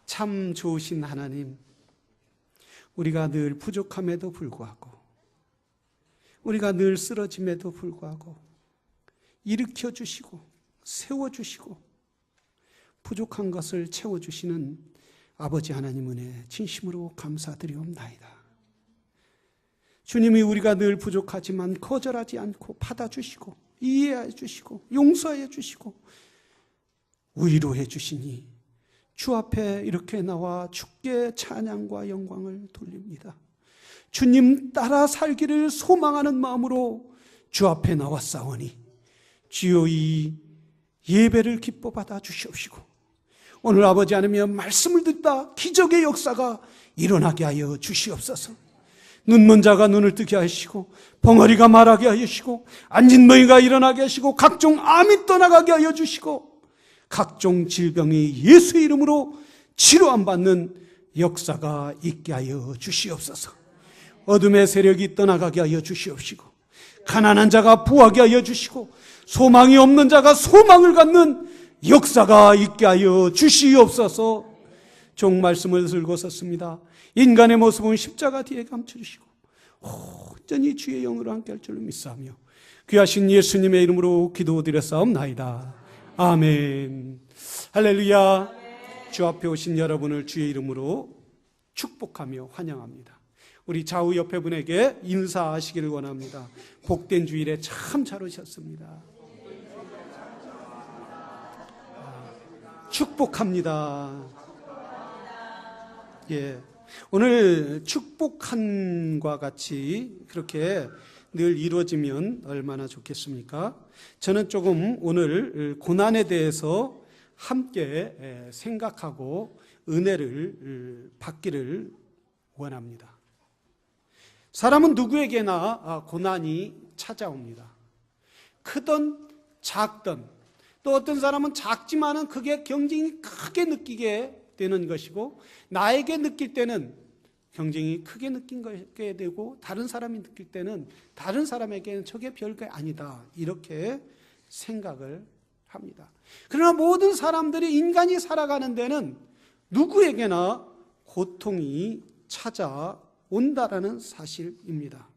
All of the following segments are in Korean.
참 좋으신 하나님, 우리가 늘 부족함에도 불구하고, 우리가 늘 쓰러짐에도 불구하고 일으켜 주시고 세워 주시고 부족한 것을 채워 주시는 아버지 하나님 은혜 진심으로 감사드리옵나이다. 주님이 우리가 늘 부족하지만 거절하지 않고 받아주시고 이해해 주시고 용서해 주시고 위로해 주시니 주 앞에 이렇게 나와 주께 찬양과 영광을 돌립니다. 주님 따라 살기를 소망하는 마음으로 주 앞에 나왔사오니 주여 이 예배를 기뻐 받아 주시옵시고 오늘 아버지 하나님 말씀을 듣다 기적의 역사가 일어나게 하여 주시옵소서. 눈먼 자가 눈을 뜨게 하시고 벙어리가 말하게 하시고 앉은 너희가 일어나게 하시고 각종 암이 떠나가게 하여 주시고 각종 질병이 예수의 이름으로 치료함 받는 역사가 있게 하여 주시옵소서. 어둠의 세력이 떠나가게 하여 주시옵시고 가난한 자가 부하게 하여 주시고 소망이 없는 자가 소망을 갖는 역사가 있게 하여 주시옵소서. 종 말씀을 들고 섰습니다. 인간의 모습은 십자가 뒤에 감춰주시고 온전히 주의 영으로 함께 할 줄로 믿사오며 귀하신 예수님의 이름으로 기도드렸사옵나이다. 아멘. 할렐루야. 주 앞에 오신 여러분을 주의 이름으로 축복하며 환영합니다. 우리 좌우 옆에 분에게 인사하시기를 원합니다. 복된 주일에 참 잘 오셨습니다. 축복합니다. 예. 오늘 축복한과 같이 그렇게 늘 이루어지면 얼마나 좋겠습니까? 저는 조금 오늘 고난에 대해서 함께 생각하고 은혜를 받기를 원합니다. 사람은 누구에게나 고난이 찾아옵니다. 크든 작든 또 어떤 사람은 작지만은 그게 경쟁이 크게 느끼게 되는 것이고 나에게 느낄 때는 경쟁이 크게 느끼게 되고 다른 사람이 느낄 때는 다른 사람에게는 저게 별게 아니다 이렇게 생각을 합니다. 그러나 모든 사람들이 인간이 살아가는 데는 누구에게나 고통이 찾아온다라는 사실입니다.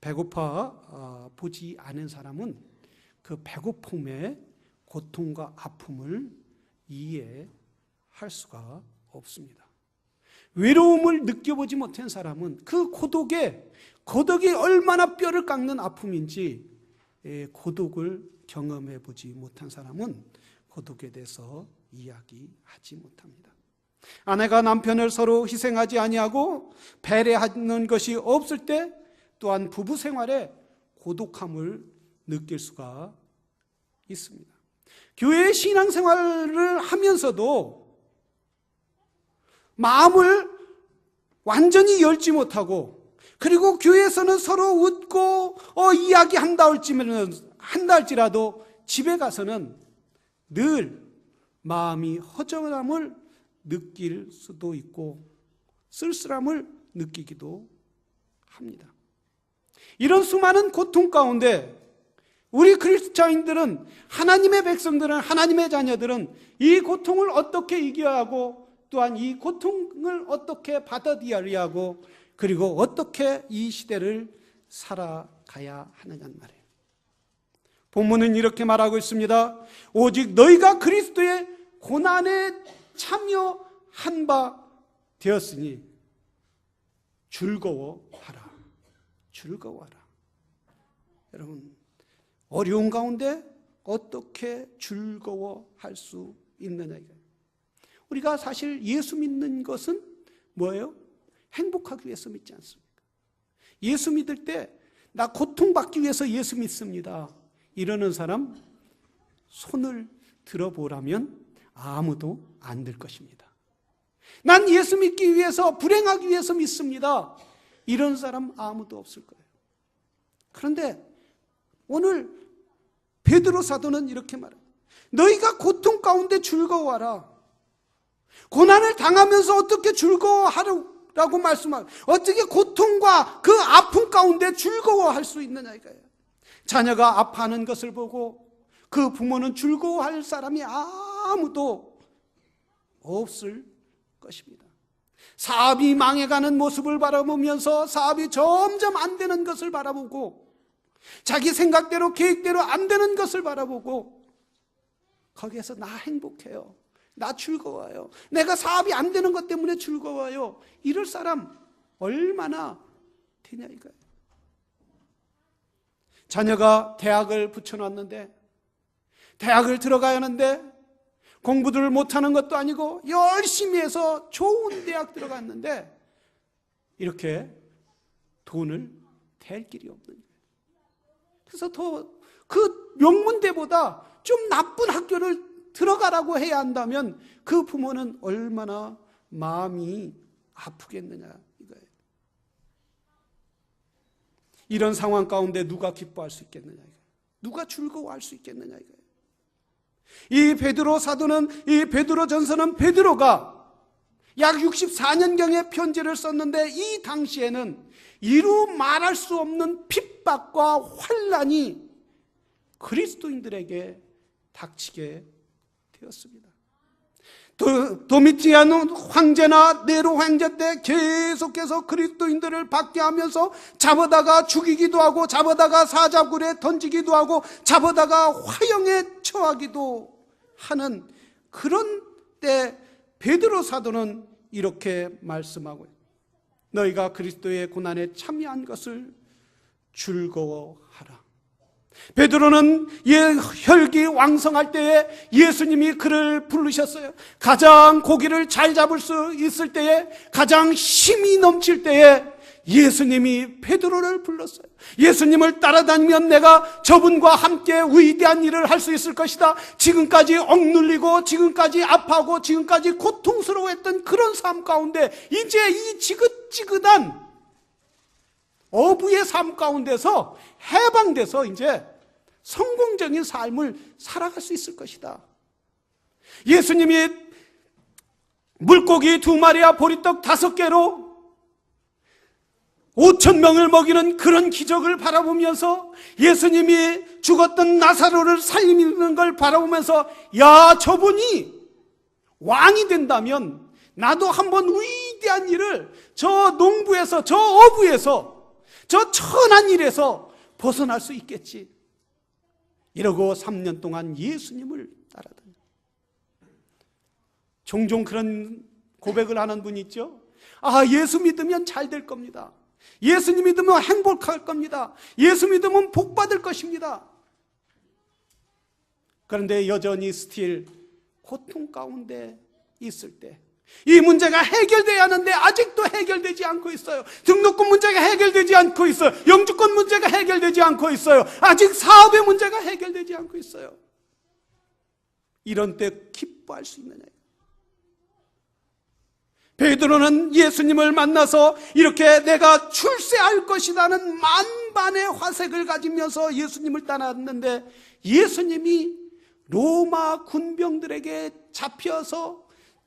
배고파 보지 않은 사람은 그 배고픔의 고통과 아픔을 이해할 수가 없습니다. 외로움을 느껴보지 못한 사람은 그 고독이 얼마나 뼈를 깎는 아픔인지 고독을 경험해 보지 못한 사람은 고독에 대해서 이야기하지 못합니다. 아내가 남편을 서로 희생하지 아니하고 배려하는 것이 없을 때 또한 부부 생활에 고독함을 느낄 수가 있습니다. 교회 신앙생활을 하면서도 마음을 완전히 열지 못하고 그리고 교회에서는 서로 웃고 이야기한다 할지라도 집에 가서는 늘 마음이 허전함을 느낄 수도 있고 쓸쓸함을 느끼기도 합니다. 이런 수많은 고통 가운데 우리 그리스도인들은 하나님의 백성들은 하나님의 자녀들은 이 고통을 어떻게 이겨야 하고 또한 이 고통을 어떻게 받아들여야 하고 그리고 어떻게 이 시대를 살아가야 하느냐는 말이에요. 본문은 이렇게 말하고 있습니다. 오직 너희가 그리스도의 고난에 참여한 바 되었으니 즐거워하라. 즐거워하라. 여러분, 어려운 가운데 어떻게 즐거워할 수 있느냐 이거예요. 우리가 사실 예수 믿는 것은 뭐예요? 행복하기 위해서 믿지 않습니까? 예수 믿을 때 나 고통받기 위해서 예수 믿습니다 이러는 사람 손을 들어보라면 아무도 안 들 것입니다. 난 예수 믿기 위해서 불행하기 위해서 믿습니다 이런 사람 아무도 없을 거예요. 그런데 오늘 베드로 사도는 이렇게 말합니다. 너희가 고통 가운데 즐거워하라. 고난을 당하면서 어떻게 즐거워하라고 말씀하고 어떻게 고통과 그 아픔 가운데 즐거워할 수 있느냐 이거예요. 자녀가 아파하는 것을 보고 그 부모는 즐거워할 사람이 아무도 없을 것입니다. 사업이 망해가는 모습을 바라보면서 사업이 점점 안 되는 것을 바라보고 자기 생각대로 계획대로 안 되는 것을 바라보고 거기에서 나 행복해요, 나 즐거워요, 내가 사업이 안 되는 것 때문에 즐거워요, 이럴 사람 얼마나 되냐 이거예요. 자녀가 대학을 붙여놨는데 대학을 들어가야 하는데 공부를 못하는 것도 아니고 열심히 해서 좋은 대학 들어갔는데 이렇게 돈을 댈 길이 없는 거예요. 그래서 더 그 명문대보다 좀 나쁜 학교를 들어가라고 해야 한다면 그 부모는 얼마나 마음이 아프겠느냐 이거예요. 이런 상황 가운데 누가 기뻐할 수 있겠느냐 이거예요. 누가 즐거워할 수 있겠느냐 이거예요. 이 베드로 사도는, 이 베드로 전서는 베드로가 약 64년경에 편지를 썼는데 이 당시에는 이루 말할 수 없는 핍박과 환난이 그리스도인들에게 닥치게 되었습니다. 도미티안 황제나 네로 황제 때 계속해서 그리스도인들을 박해하면서 잡아다가 죽이기도 하고 잡아다가 사자굴에 던지기도 하고 잡아다가 화형에 처하기도 하는 그런 때 베드로 사도는 이렇게 말씀하고 있습니다. 너희가 그리스도의 고난에 참여한 것을 즐거워하라. 베드로는 혈기 왕성할 때에 예수님이 그를 부르셨어요. 가장 고기를 잘 잡을 수 있을 때에, 가장 힘이 넘칠 때에 예수님이 베드로를 불렀어요. 예수님을 따라다니면 내가 저분과 함께 위대한 일을 할 수 있을 것이다. 지금까지 억눌리고 지금까지 아파하고 지금까지 고통스러워했던 그런 삶 가운데 이제 이 지긋지긋한 어부의 삶 가운데서 해방돼서 이제 성공적인 삶을 살아갈 수 있을 것이다. 예수님이 물고기 2마리와 보리떡 5개로 5,000명을 먹이는 그런 기적을 바라보면서 예수님이 죽었던 나사로를 살리는 걸 바라보면서 야, 저분이 왕이 된다면 나도 한번 위대한 일을 저 농부에서, 저 어부에서, 저 천한 일에서 벗어날 수 있겠지. 이러고 3년 동안 예수님을 따라다녀요. 종종 그런 고백을 하는 분이 있죠. 아, 예수 믿으면 잘 될 겁니다. 예수님 믿으면 행복할 겁니다. 예수 믿으면 복 받을 것입니다. 그런데 여전히 스틸 고통 가운데 있을 때 이 문제가 해결돼야 하는데 아직도 해결되지 않고 있어요. 등록금 문제가 해결되지 않고 있어요. 영주권 문제가 해결되지 않고 있어요. 아직 사업의 문제가 해결되지 않고 있어요. 이런 때 기뻐할 수 있느냐? 베드로는 예수님을 만나서 이렇게 내가 출세할 것이라는 만반의 화색을 가지면서 예수님을 따랐는데 예수님이 로마 군병들에게 잡혀서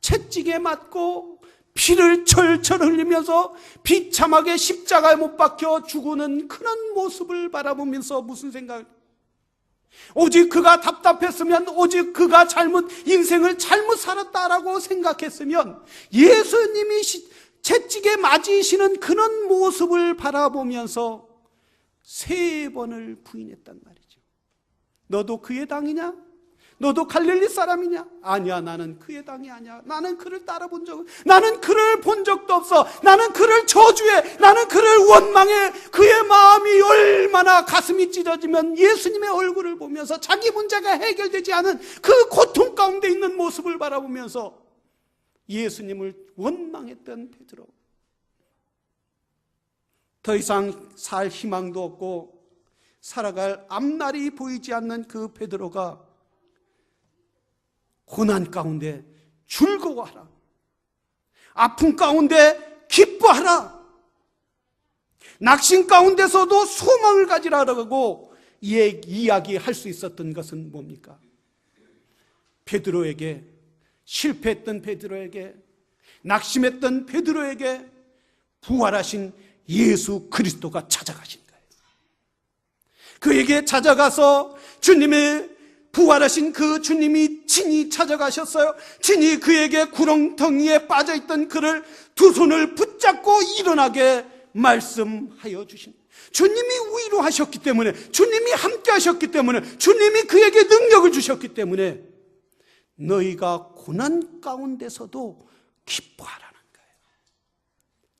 채찍에 맞고 피를 철철 흘리면서 비참하게 십자가에 못 박혀 죽는 그런 모습을 바라보면서 무슨 생각? 오직 그가 답답했으면, 오직 그가 인생을 잘못 살았다라고 생각했으면 예수님이 채찍에 맞으시는 그런 모습을 바라보면서 3번을 부인했단 말이죠. 너도 그의 당이냐? 너도 갈릴리 사람이냐? 아니야, 나는 그의 당이 아니야. 나는 그를 따라본 적은, 나는 그를 본 적도 없어. 나는 그를 저주해. 나는 그를 원망해. 그의 마음이 얼마나 가슴이 찢어지면 예수님의 얼굴을 보면서 자기 문제가 해결되지 않은 그 고통 가운데 있는 모습을 바라보면서 예수님을 원망했던 베드로. 더 이상 살 희망도 없고 살아갈 앞날이 보이지 않는 그 베드로가 고난 가운데 즐거워하라. 아픔 가운데 기뻐하라. 낙심 가운데서도 소망을 가지라라고 이야기할 수 있었던 것은 뭡니까? 베드로에게, 실패했던 베드로에게, 낙심했던 베드로에게 부활하신 예수 그리스도가 찾아가신 거예요. 그에게 찾아가서 주님의 부활하신 그 주님이 친히 찾아가셨어요. 친히 그에게 구렁텅이에 빠져있던 그를 두 손을 붙잡고 일어나게 말씀하여 주신, 주님이 위로하셨기 때문에, 주님이 함께 하셨기 때문에, 주님이 그에게 능력을 주셨기 때문에 너희가 고난 가운데서도 기뻐하라는 거예요.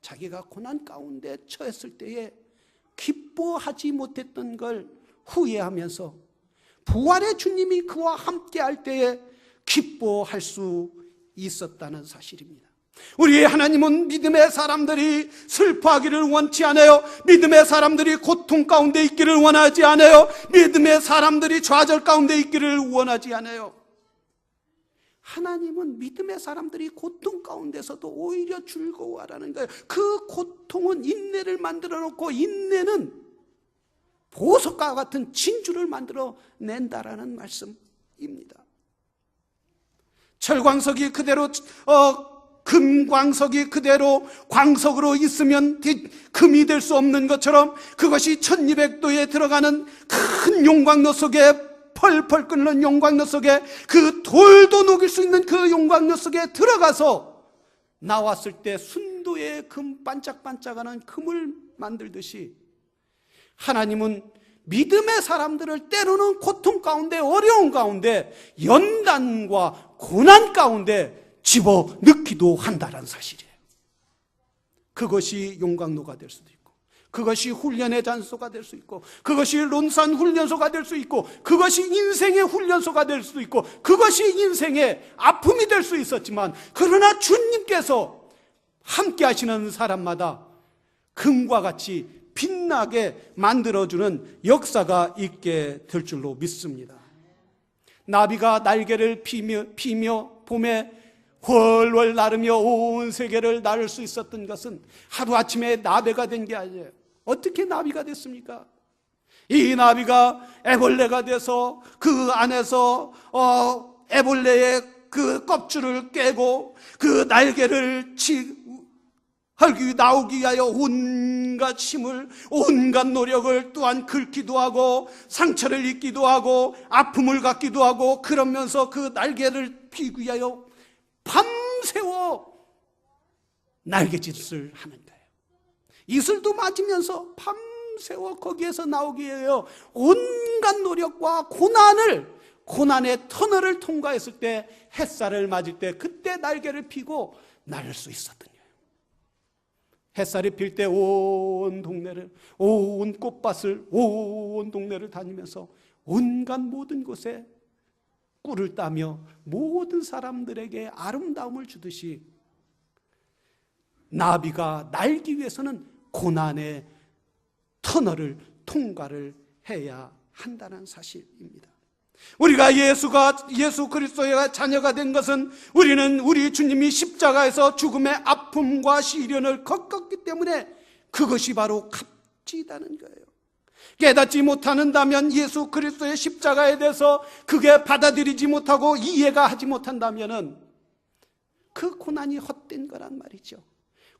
자기가 고난 가운데 처했을 때에 기뻐하지 못했던 걸 후회하면서 부활의 주님이 그와 함께 할 때에 기뻐할 수 있었다는 사실입니다. 우리 하나님은 믿음의 사람들이 슬퍼하기를 원치 않아요. 믿음의 사람들이 고통 가운데 있기를 원하지 않아요. 믿음의 사람들이 좌절 가운데 있기를 원하지 않아요. 하나님은 믿음의 사람들이 고통 가운데서도 오히려 즐거워하라는 거예요. 그 고통은 인내를 만들어 놓고, 인내는 보석과 같은 진주를 만들어 낸다라는 말씀입니다. 철광석이 그대로 금광석이 그대로 광석으로 있으면 금이 될 수 없는 것처럼, 그것이 1200도에 들어가는 큰 용광로 속에, 펄펄 끓는 용광로 속에, 그 돌도 녹일 수 있는 그 용광로 속에 들어가서 나왔을 때 순도의 금, 반짝반짝하는 금을 만들듯이, 하나님은 믿음의 사람들을 때로는 고통 가운데, 어려운 가운데, 연단과 고난 가운데 집어넣기도 한다는 사실이에요. 그것이 용광로가 될 수도 있고, 그것이 훈련의 장소가 될 수 있고, 그것이 론산 훈련소가 될 수 있고, 그것이 인생의 훈련소가 될 수도 있고, 그것이 인생의 아픔이 될 수 있었지만, 그러나 주님께서 함께 하시는 사람마다 금과 같이 빛나게 만들어주는 역사가 있게 될 줄로 믿습니다. 나비가 날개를 피며 봄에 훨훨 나르며 온 세계를 나를 수 있었던 것은 하루아침에 나비가 된 게 아니에요. 어떻게 나비가 됐습니까? 이 나비가 애벌레가 돼서 그 안에서 애벌레의 그 껍질을 깨고 그 날개를 나오기 위하여 온갖 힘을, 온갖 노력을 또한 긁기도 하고 상처를 입기도 하고 아픔을 갖기도 하고, 그러면서 그 날개를 피기 위하여 밤새워 날개짓을 하는 거예요. 이슬도 맞으면서 밤새워 거기에서 나오기 위하여 온갖 노력과 고난의 터널을 통과했을 때, 햇살을 맞을 때 그때 날개를 피고 날을 수 있었던 거예요. 햇살이 필 때 온 동네를, 온 꽃밭을, 온 동네를 다니면서 온갖 모든 곳에 꿀을 따며 모든 사람들에게 아름다움을 주듯이, 나비가 날기 위해서는 고난의 터널을 통과를 해야 한다는 사실입니다. 우리가 예수 그리스도의 자녀가 된 것은, 우리는 우리 주님이 십자가에서 죽음의 아픔과 시련을 겪었기 때문에 그것이 바로 값지다는 거예요. 깨닫지 못한다면, 예수 그리스도의 십자가에 대해서 그게 받아들이지 못하고 이해가 하지 못한다면 그 고난이 헛된 거란 말이죠.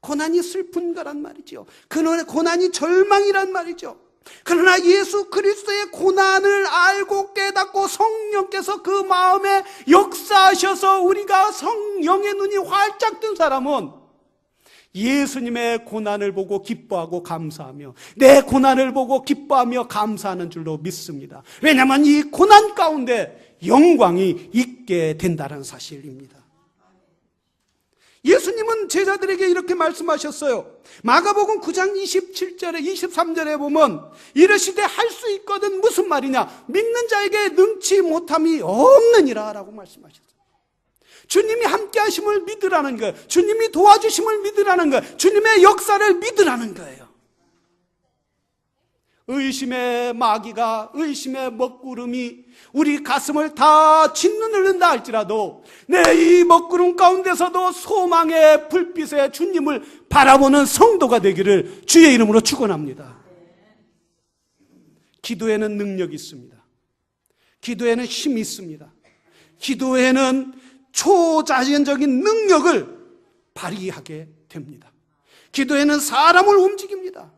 고난이 슬픈 거란 말이죠. 고난이 절망이란 말이죠. 그러나 예수 그리스도의 고난을 알고 깨닫고 성령께서 그 마음에 역사하셔서 우리가 성령의 눈이 활짝 뜬 사람은 예수님의 고난을 보고 기뻐하고 감사하며, 내 고난을 보고 기뻐하며 감사하는 줄로 믿습니다. 왜냐하면 이 고난 가운데 영광이 있게 된다는 사실입니다. 예수님은 제자들에게 이렇게 말씀하셨어요. 마가복음 9장 27절에 23절에 보면 이르시되 할 수 있거든. 무슨 말이냐? 믿는 자에게 능치 못함이 없느니라 라고 말씀하셨어요. 주님이 함께 하심을 믿으라는 거예요. 주님이 도와주심을 믿으라는 거예요. 주님의 역사를 믿으라는 거예요. 의심의 마귀가, 의심의 먹구름이 우리 가슴을 다 짓누른다 할지라도, 내 이 먹구름 가운데서도 소망의 불빛에 주님을 바라보는 성도가 되기를 주의 이름으로 축원합니다. 기도에는 능력이 있습니다. 기도에는 힘이 있습니다. 기도에는 초자연적인 능력을 발휘하게 됩니다. 기도에는 사람을 움직입니다.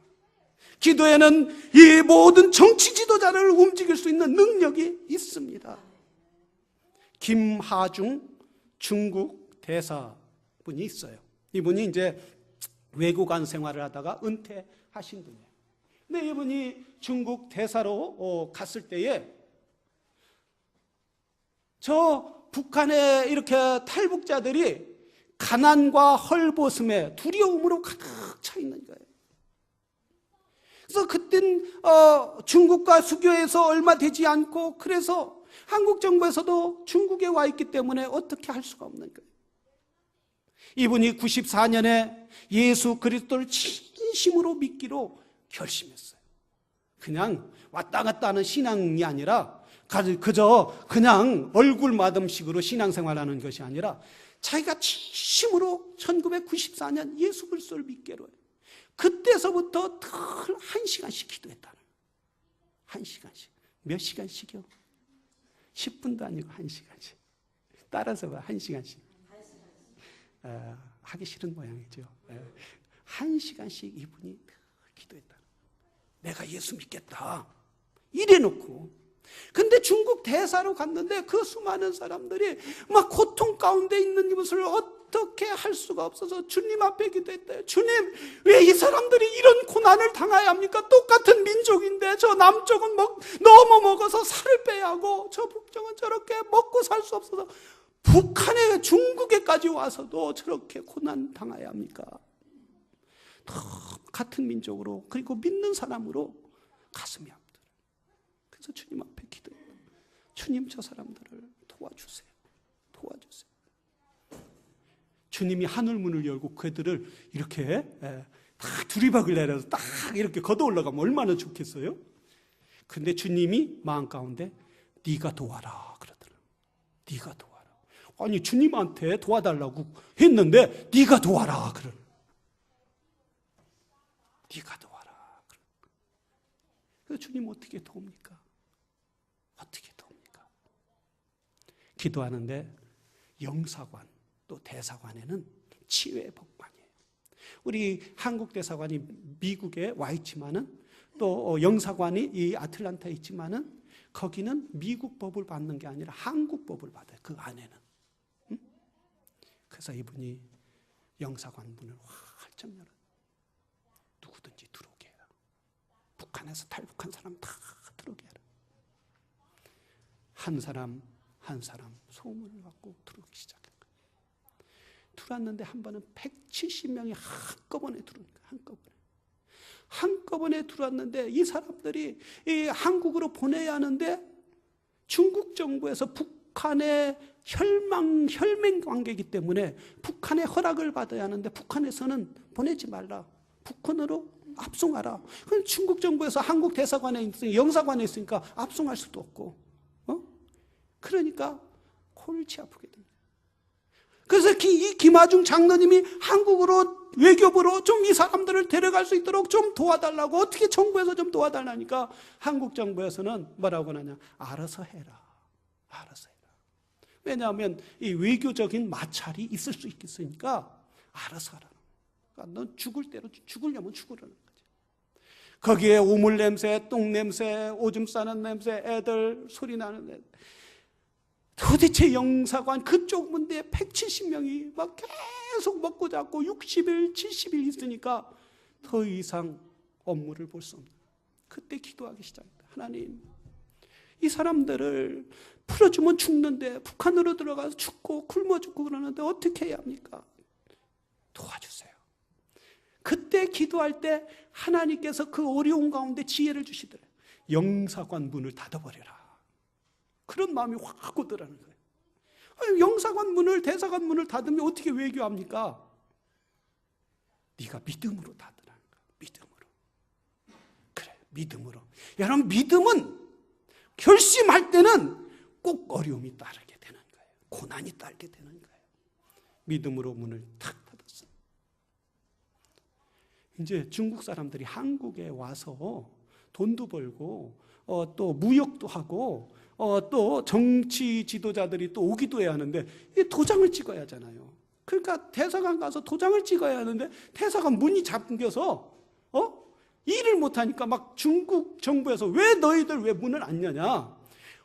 기도에는 이 모든 정치 지도자를 움직일 수 있는 능력이 있습니다. 김하중 중국 대사분이 있어요. 이분이 이제 외교관 생활을 하다가 은퇴하신 분이에요. 근데 이분이 중국 대사로 갔을 때에 저 북한에 이렇게 탈북자들이 가난과 헐벗음에 두려움으로 가득 차 있는 거예요. 그래서 그땐 중국과 수교해서 얼마 되지 않고, 그래서 한국 정부에서도 중국에 와 있기 때문에 어떻게 할 수가 없는 거예요. 이분이 94년에 예수 그리스도를 진심으로 믿기로 결심했어요. 그냥 왔다 갔다 하는 신앙이 아니라, 그저 그냥 얼굴 마담식으로 신앙생활하는 것이 아니라 자기가 진심으로 1994년 예수 그리스도를 믿기로 해요. 그때서부터 늘 1시간씩 기도했다는 거예요. 1시간씩. 몇 시간씩이요? 10분도 아니고 1시간씩. 따라서 봐, 1시간씩. 하기 싫은 모양이죠. 1시간씩 이분이 늘 기도했다는 거예요. 내가 예수 믿겠다. 이래놓고. 근데 중국 대사로 갔는데 그 수많은 사람들이 막 고통 가운데 있는 이것을 어떻게 할 수가 없어서 주님 앞에 기도했대요. 주님, 왜 이 사람들이 이런 고난을 당해야 합니까? 똑같은 민족인데 저 남쪽은 너무 먹어서 살을 빼야 하고 저 북쪽은 저렇게 먹고 살 수 없어서 북한에 중국에까지 와서도 저렇게 고난 당해야 합니까? 같은 민족으로, 그리고 믿는 사람으로 가슴이 아프더라고요. 그래서 주님 앞에 기도해요. 주님, 저 사람들을 도와주세요. 도와주세요. 주님이 하늘문을 열고 그들을 이렇게 다 두리박을 내려서 딱 이렇게 걷어 올라가면 얼마나 좋겠어요? 근데 주님이 마음 가운데 네가 도와라 그러더라고요. 네가 도와라. 아니, 주님한테 도와달라고 했는데 네가 도와라 그러. 네가 도와라 그러. 그래서 주님 어떻게 도웁니까? 어떻게 도웁니까? 기도하는데 영사관 또 대사관에는 치유의 복만이에요. 우리 한국 대사관이 미국에 와 있지만은 또 영사관이 이 아틀란타에 있지만은 거기는 미국 법을 받는 게 아니라 한국 법을 받아요. 그 안에는. 응? 그래서 이분이 영사관 문을 활짝 열어 누구든지 들어오게 해라. 북한에서 탈북한 사람 다 들어오게 해라. 한 사람 한 사람 소문을 받고 들어오기 시작한 거예요. 들어왔는데 한 번은 170명이 한꺼번에 들어온 거예요. 한꺼번에 들어왔는데 이 사람들이 이 한국으로 보내야 하는데 중국 정부에서 북한의 혈맹 관계이기 때문에 북한의 허락을 받아야 하는데 북한에서는 보내지 말라. 북한으로 압송하라. 그럼 중국 정부에서 한국 대사관에 있으니까, 영사관에 있으니까 압송할 수도 없고, 그러니까 골치 아프게 됩니다. 그래서 이 김하중 장로님이 한국으로 외교부로 좀 이 사람들을 데려갈 수 있도록 좀 도와달라고, 어떻게 정부에서 좀 도와달라니까 한국 정부에서는 뭐라고 하냐? 알아서 해라. 알아서 해라. 왜냐하면 이 외교적인 마찰이 있을 수 있겠으니까 알아서 하라. 그러니까 넌 죽을 대로 죽으려면 죽으라는 거지. 거기에 우물 냄새, 똥 냄새, 오줌 싸는 냄새, 애들 소리 나는 애들. 도대체 영사관 그쪽 문대에 170명이 막 계속 먹고 잡고 60일, 70일 있으니까 더 이상 업무를 볼 수 없는. 그때 기도하기 시작했다. 하나님, 이 사람들을 풀어주면 죽는데 북한으로 들어가서 죽고 굶어 죽고 그러는데 어떻게 해야 합니까? 도와주세요. 그때 기도할 때 하나님께서 그 어려운 가운데 지혜를 주시더래요. 영사관 문을 닫아버려라. 그런 마음이 확 오더라는 거예요. 아니, 영사관 문을, 대사관 문을 닫으면 어떻게 외교합니까? 네가 믿음으로 닫으라는 거야. 믿음으로. 그래, 믿음으로. 여러분, 믿음은 결심할 때는 꼭 어려움이 따르게 되는 거예요. 고난이 따르게 되는 거예요. 믿음으로 문을 탁 닫았어요. 이제 중국 사람들이 한국에 와서 돈도 벌고 또 무역도 하고 또 정치 지도자들이 또 오기도 해야 하는데 이 도장을 찍어야 하잖아요. 그러니까 대사관 가서 도장을 찍어야 하는데 대사관 문이 잠겨서 일을 못하니까 막 중국 정부에서 왜 너희들 왜 문을 안 여냐?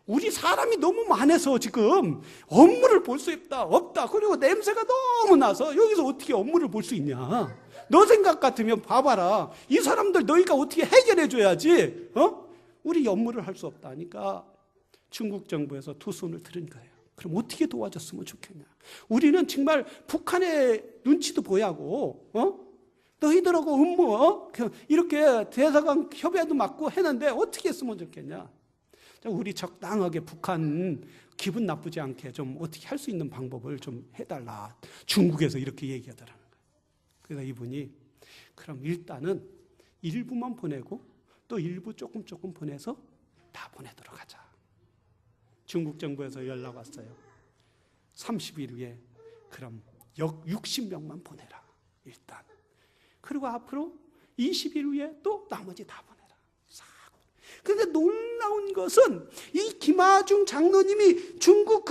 우리 사람이 너무 많아서 지금 업무를 볼 수 없다. 그리고 냄새가 너무 나서 여기서 어떻게 업무를 볼 수 있냐. 너 생각 같으면 봐봐라. 이 사람들 너희가 어떻게 해결해 줘야지. 우리 업무를 할 수 없다 하니까 중국 정부에서 두 손을 들은 거예요. 그럼 어떻게 도와줬으면 좋겠냐. 우리는 정말 북한의 눈치도 보야고 너희들하고 업무 이렇게 대사관 협의도 맡고 했는데 어떻게 했으면 좋겠냐. 우리 적당하게 북한 기분 나쁘지 않게 좀 어떻게 할 수 있는 방법을 좀 해달라. 중국에서 이렇게 얘기하더라는 거예요. 그래서 이분이 그럼 일단은 일부만 보내고 또 일부 조금 보내서 다 보내도록 하자. 중국 정부에서 연락 왔어요. 30일 후에 그럼 60명만 보내라. 일단. 그리고 앞으로 20일 후에 또 나머지 다 보내라. 그런데 놀라운 것은 이 김아중 장로님이 중국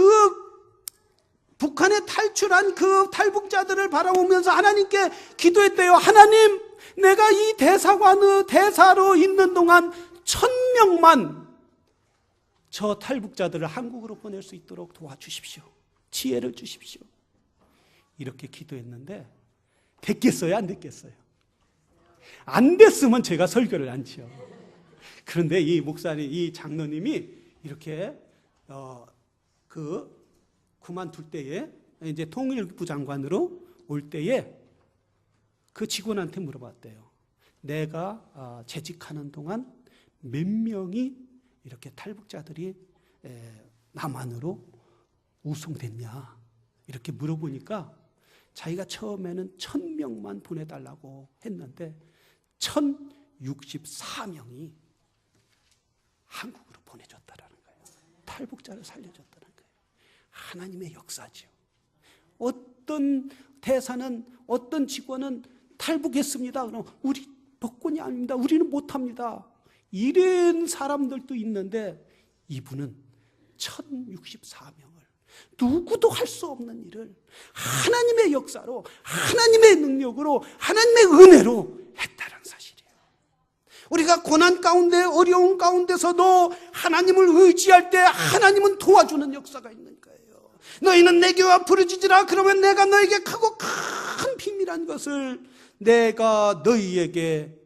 북한에 탈출한 그 탈북자들을 바라보면서 하나님께 기도했대요. 하나님, 내가 이 대사로 있는 동안 1000명만 저 탈북자들을 한국으로 보낼 수 있도록 도와주십시오. 지혜를 주십시오. 이렇게 기도했는데 됐겠어요? 안 됐겠어요? 안 됐으면 제가 설교를 안 치요. 그런데 이 목사님, 이 장로님이 이렇게 그만둘 때에 이제 통일부 장관으로 올 때에 그 직원한테 물어봤대요. 내가 재직하는 동안 몇 명이 이렇게 탈북자들이 남한으로 우송됐냐 이렇게 물어보니까 자기가 처음에는 1000명만 보내달라고 했는데 1064명이 한국으로 보내줬다라는 거예요. 탈북자를 살려줬다는 거예요. 하나님의 역사죠. 어떤 대사는 어떤 직원은 탈북했습니다. 그럼 우리 법권이 아닙니다. 우리는 못합니다. 이런 사람들도 있는데 이분은 1064명을 누구도 할 수 없는 일을 하나님의 역사로 하나님의 능력으로 하나님의 은혜로 했다는 사실이에요. 우리가 고난 가운데 어려운 가운데서도 하나님을 의지할 때 하나님은 도와주는 역사가 있는 거예요. 너희는 내게와 부르짖으라. 그러면 내가 너에게 크고 큰 비밀한 것을 내가 너희에게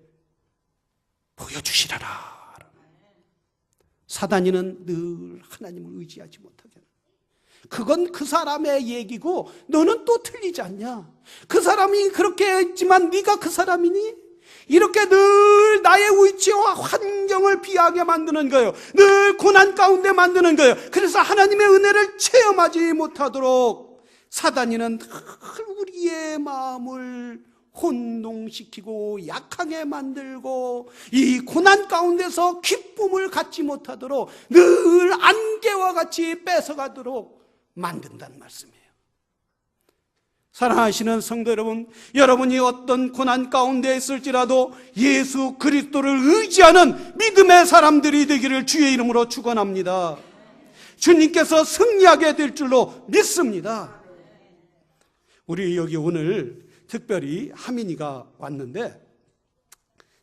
보여주시라라. 사단이는 늘 하나님을 의지하지 못하게 하는. 그건 그 사람의 얘기고 너는 또 틀리지 않냐. 그 사람이 그렇게 했지만 네가 그 사람이니? 이렇게 늘 나의 위치와 환경을 비하게 만드는 거예요. 늘 고난 가운데 만드는 거예요. 그래서 하나님의 은혜를 체험하지 못하도록 사단이는 늘 우리의 마음을 혼동시키고 약하게 만들고 이 고난 가운데서 기쁨을 갖지 못하도록 늘 안개와 같이 뺏어가도록 만든다는 말씀이에요. 사랑하시는 성도 여러분, 여러분이 어떤 고난 가운데 있을지라도 예수 그리스도를 의지하는 믿음의 사람들이 되기를 주의 이름으로 축원합니다. 주님께서 승리하게 될 줄로 믿습니다. 우리 여기 오늘 특별히 하민이가 왔는데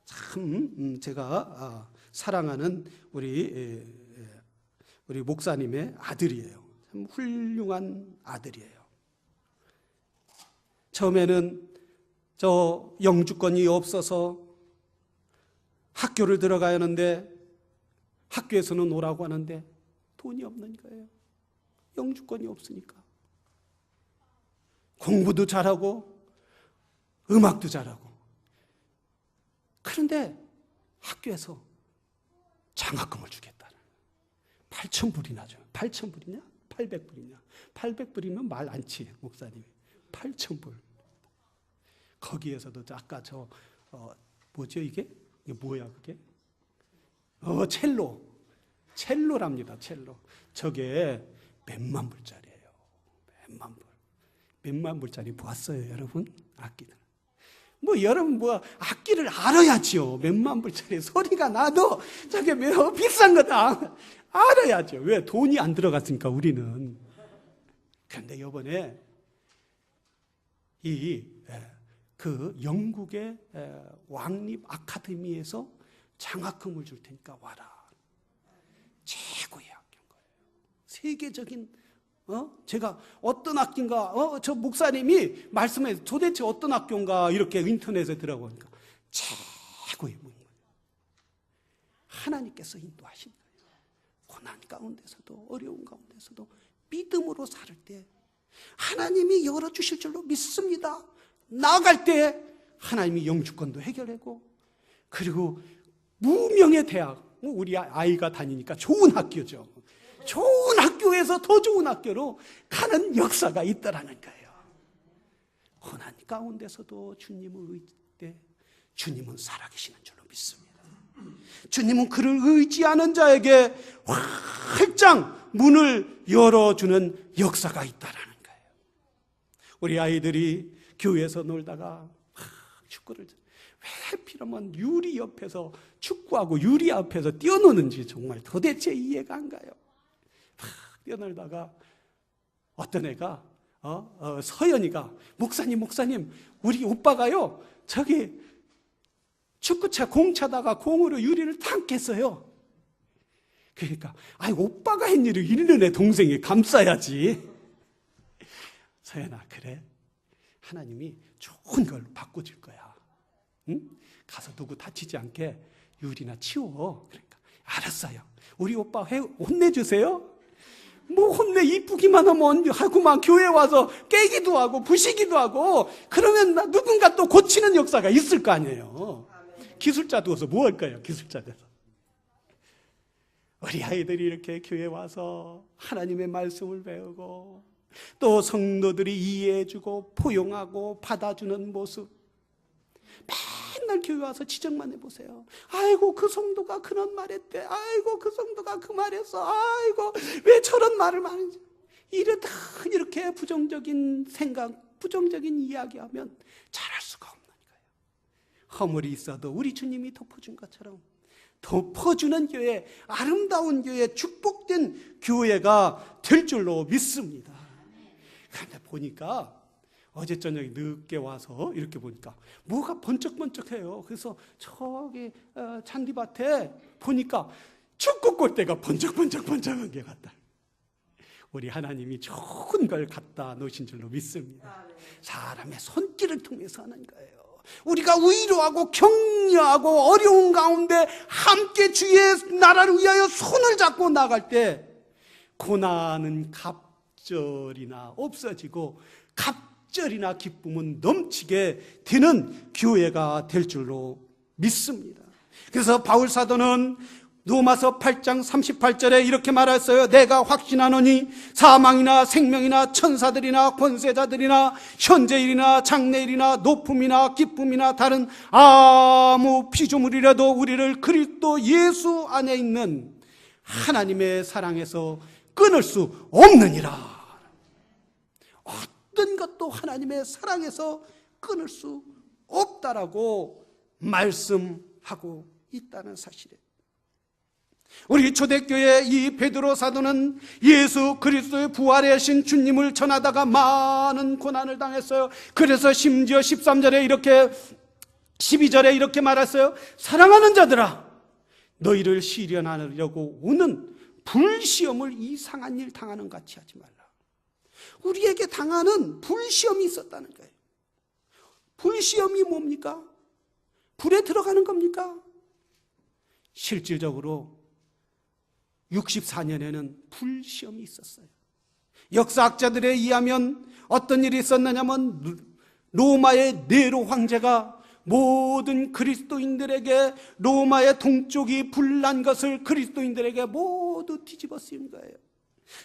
참 제가 사랑하는 우리 목사님의 아들이에요. 참 훌륭한 아들이에요. 처음에는 저 영주권이 없어서 학교를 들어가야 하는데 학교에서는 오라고 하는데 돈이 없는 거예요. 영주권이 없으니까. 공부도 잘하고 음악도 잘하고. 그런데 학교에서 장학금을 주겠다는 8,000불이나 줘. 8,000불이냐? 800불이냐? 800불이면 말 안 치, 목사님이. 8,000불. 거기에서도 아까 뭐죠 이게? 이게 뭐야 그게? 첼로랍니다. 첼로. 저게 몇만 불짜리예요. 몇만 불. 몇만 불짜리 보았어요, 여러분? 악기들. 여러분 악기를 알아야지요. 몇만 불짜리 소리가 나도 저게 비싼 거다. 알아야죠. 왜? 돈이 안 들어갔으니까 우리는. 그런데 이번에 그 영국의 왕립 아카데미에서 장학금을 줄 테니까 와라. 최고의 학교인 거예요. 세계적인 제가 어떤 학교인가 저 목사님이 말씀해서 도대체 어떤 학교인가 이렇게 인터넷에 들어보니까 최고의 문인 거예요. 하나님께서 인도하신 거예요. 고난 가운데서도 어려운 가운데서도 믿음으로 살을 때 하나님이 열어주실 줄로 믿습니다. 나아갈 때 하나님이 영주권도 해결하고, 그리고 무명의 대학, 우리 아이가 다니니까 좋은 학교죠. 좋은 학교에서 더 좋은 학교로 가는 역사가 있다라는 거예요. 고난 가운데서도 주님을 의지할 때 주님은 살아계시는 줄로 믿습니다. 주님은 그를 의지하는 자에게 활짝 문을 열어주는 역사가 있다라는 거예요. 우리 아이들이 교회에서 놀다가 축구를 왜 하필이면 유리 옆에서 축구하고 유리 앞에서 뛰어노는지 정말 도대체 이해가 안 가요. 뛰어놀다가 어떤 애가 서연이가 목사님 우리 오빠가요 저기 축구차 공 차다가 공으로 유리를 탁 깼어요. 그러니까 오빠가 한 일을 잃는 애 동생이 감싸야지. 서연아, 그래? 하나님이 좋은 걸로 바꿔줄 거야. 응? 가서 누구 다치지 않게 유리나 치워. 그러니까 알았어요. 우리 오빠 혼내주세요. 뭐 혼내 이쁘기만 하면 하고만 교회 와서 깨기도 하고 부시기도 하고 그러면 누군가 또 고치는 역사가 있을 거 아니에요. 기술자 두어서 뭐 할까요? 기술자 돼서. 우리 아이들이 이렇게 교회 와서 하나님의 말씀을 배우고 또 성도들이 이해해주고 포용하고 받아주는 모습, 맨날 교회 와서 지적만 해보세요. 아이고 그 성도가 그런 말 했대. 아이고 그 성도가 그 말 했어. 아이고 왜 저런 말을 하는지. 이렇게 부정적인 생각, 부정적인 이야기하면 잘할 수가 없는 거예요. 허물이 있어도 우리 주님이 덮어준 것처럼 덮어주는 교회, 아름다운 교회, 축복된 교회가 될 줄로 믿습니다. 그런데 보니까 어제 저녁에 늦게 와서 이렇게 보니까 뭐가 번쩍번쩍해요. 그래서 저기 잔디밭에 보니까 축구 골대가 번쩍번쩍한 게 같다. 우리 하나님이 좋은 걸 갖다 놓으신 줄로 믿습니다. 사람의 손길을 통해서 하는 거예요. 우리가 위로하고 격려하고 어려운 가운데 함께 주의 나라를 위하여 손을 잡고 나갈 때 고난은 갑절이나 없어지고 갑절이나 기쁨은 넘치게 되는 교회가 될 줄로 믿습니다. 그래서 바울 사도는 로마서 8장 38절에 이렇게 말했어요. 내가 확신하노니 사망이나 생명이나 천사들이나 권세자들이나 현재일이나 장래일이나 높음이나 기쁨이나 다른 아무 피조물이라도 우리를 그리스도 예수 안에 있는 하나님의 사랑에서 끊을 수 없느니라. 어떤 것도 하나님의 사랑에서 끊을 수 없다라고 말씀하고 있다는 사실이에요. 우리 초대교회 이 베드로 사도는 예수 그리스도의 부활에 하신 주님을 전하다가 많은 고난을 당했어요. 그래서 심지어 13절에 이렇게 12절에 이렇게 말했어요. 사랑하는 자들아, 너희를 시련하려고 오는 불시험을 이상한 일 당하는 같이 하지 말라. 우리에게 당하는 불시험이 있었다는 거예요. 불시험이 뭡니까? 불에 들어가는 겁니까? 실질적으로 64년에는 불시험이 있었어요. 역사학자들에 의하면 어떤 일이 있었느냐면 로마의 네로 황제가 모든 그리스도인들에게 로마의 동쪽이 불난 것을 그리스도인들에게 모두 뒤집어 쓰인 거예요.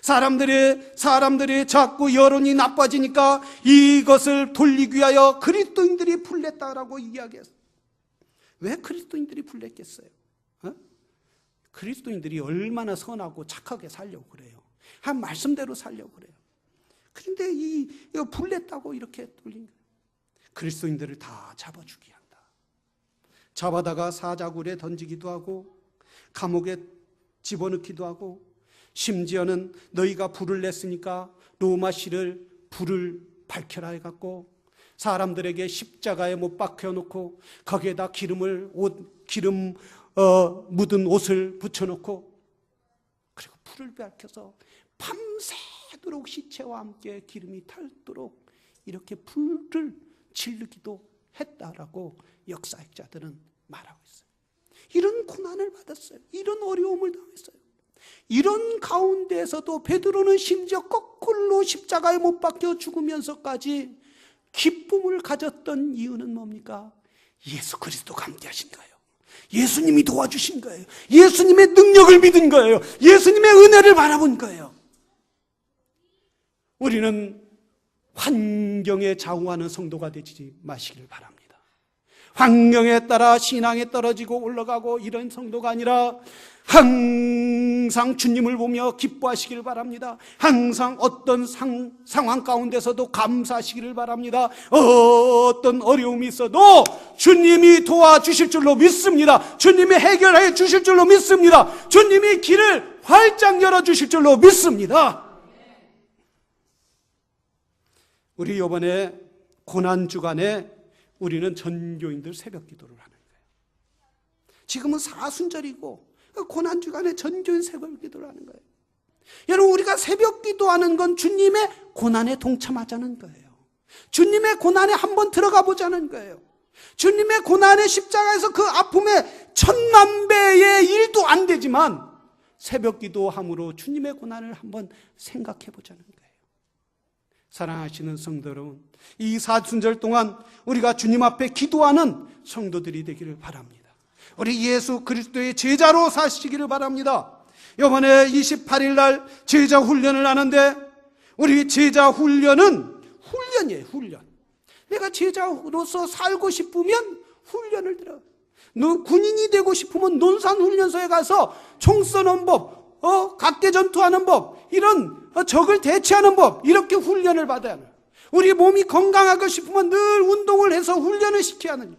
사람들이 자꾸 여론이 나빠지니까 이것을 돌리기 위하여 그리스도인들이 불냈다라고 이야기했어요. 왜 그리스도인들이 불냈겠어요? 그리스도인들이 얼마나 선하고 착하게 살려고 그래요. 한 말씀대로 살려고 그래요. 그런데 이거 불냈다고 이렇게 돌린 거예요. 그리스도인들을 다 잡아주게 한다. 잡아다가 사자굴에 던지기도 하고 감옥에 집어넣기도 하고 심지어는 너희가 불을 냈으니까 로마시를 불을 밝혀라 해갖고 사람들에게 십자가에 못 박혀놓고 거기에다 기름 묻은 옷을 붙여놓고 그리고 불을 밝혀서 밤새도록 시체와 함께 기름이 탈도록 이렇게 불을 지르기도 했다라고 역사학자들은 말하고 있어요. 이런 고난을 받았어요. 이런 어려움을 당했어요. 이런 가운데에서도 베드로는 심지어 거꾸로 십자가에 못 박혀 죽으면서까지 기쁨을 가졌던 이유는 뭡니까? 예수 그리스도가 함께 하신 거예요. 예수님이 도와주신 거예요. 예수님의 능력을 믿은 거예요. 예수님의 은혜를 바라본 거예요. 우리는 환경에 좌우하는 성도가 되지 마시길 바랍니다. 환경에 따라 신앙에 떨어지고 올라가고 이런 성도가 아니라 항상 주님을 보며 기뻐하시길 바랍니다. 항상 어떤 상황 가운데서도 감사하시기를 바랍니다. 어떤 어려움이 있어도 주님이 도와주실 줄로 믿습니다. 주님이 해결해 주실 줄로 믿습니다. 주님이 길을 활짝 열어주실 줄로 믿습니다. 우리 이번에 고난주간에 우리는 전교인들 새벽 기도를 하는 거예요. 지금은 사순절이고 고난주간에 전교인 새벽 기도를 하는 거예요. 여러분, 우리가 새벽 기도하는 건 주님의 고난에 동참하자는 거예요. 주님의 고난에 한번 들어가 보자는 거예요. 주님의 고난의 십자가에서 그 아픔에 천만배의 일도 안 되지만 새벽 기도함으로 주님의 고난을 한번 생각해 보자는 거예요. 사랑하시는 성도 여러분, 이 사순절 동안 우리가 주님 앞에 기도하는 성도들이 되기를 바랍니다. 우리 예수 그리스도의 제자로 사시기를 바랍니다. 이번에 28일 날 제자 훈련을 하는데 우리 제자 훈련은 훈련이에요. 훈련. 내가 제자로서 살고 싶으면 훈련을 들어. 너 군인이 되고 싶으면 논산훈련소에 가서 총 쏘는 법, 각계전투하는 법, 이런 적을 대치하는 법, 이렇게 훈련을 받아야 해요. 우리 몸이 건강하고 싶으면 늘 운동을 해서 훈련을 시켜야 하는,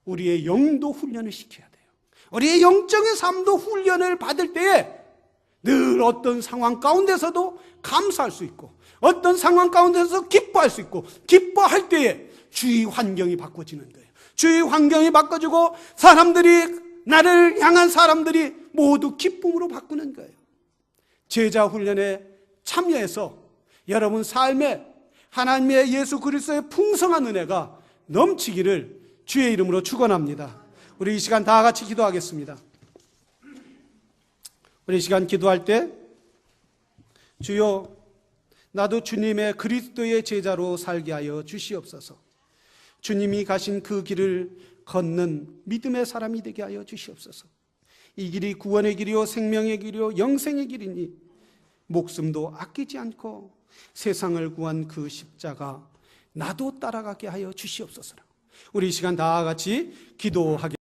우리의 영도 훈련을 시켜야 돼요. 우리의 영적인 삶도 훈련을 받을 때에 늘 어떤 상황 가운데서도 감사할 수 있고 어떤 상황 가운데서 기뻐할 수 있고, 기뻐할 때에 주위 환경이 바꿔지는 거예요. 주위 환경이 바꿔지고 사람들이, 나를 향한 사람들이 모두 기쁨으로 바꾸는 거예요. 제자 훈련에 참여해서 여러분 삶에 하나님의 예수 그리스도의 풍성한 은혜가 넘치기를 주의 이름으로 축원합니다. 우리 이 시간 다 같이 기도하겠습니다. 우리 이 시간 기도할 때, 주여, 나도 주님의 그리스도의 제자로 살게 하여 주시옵소서. 주님이 가신 그 길을 걷는 믿음의 사람이 되게 하여 주시옵소서. 이 길이 구원의 길이요 생명의 길이요 영생의 길이니 목숨도 아끼지 않고 세상을 구한 그 십자가 나도 따라가게 하여 주시옵소서. 우리 이 시간 다 같이 기도하겠습니다.